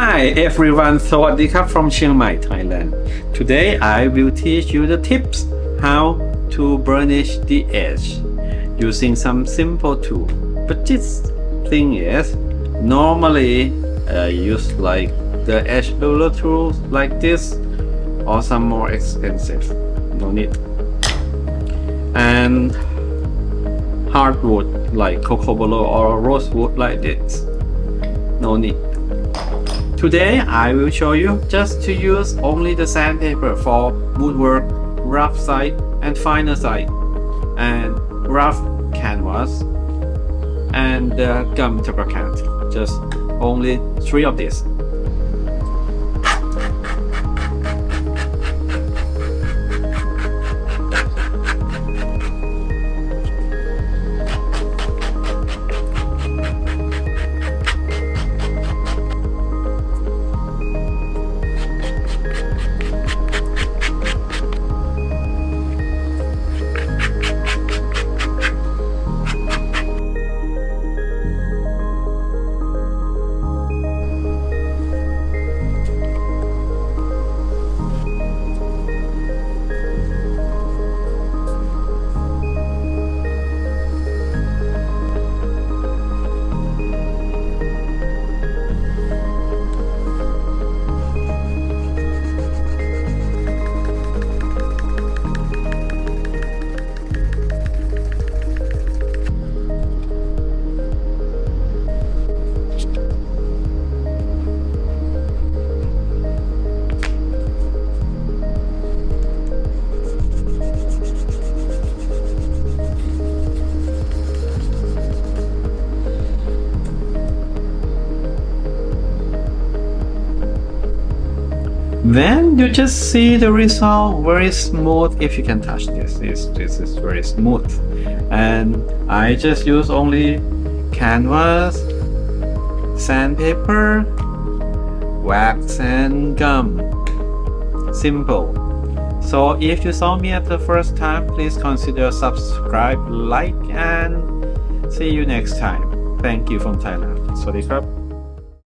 Hi everyone, สวัสดีครับ from เชียงใหม่ Thailand. Today I will teach you the tips how to burnish the edge using some simple tool. But this thing is, normally I use like the edge ruler tools like this or some more expensive. No need. And hardwood like cocoa or rosewood like this. No need. Today I will show you just to use only the sandpaper for woodwork, rough side and finer side, and rough canvas and the gum tobacco. Just only 3 of these. Then you just see the result, very smooth. If you can touch this is very smooth. And I just use only canvas, sandpaper, wax and gum. Simple. So if you saw me at the first time, please consider subscribe, like and see you next time. Thank you from Thailand. สวัสดีครับ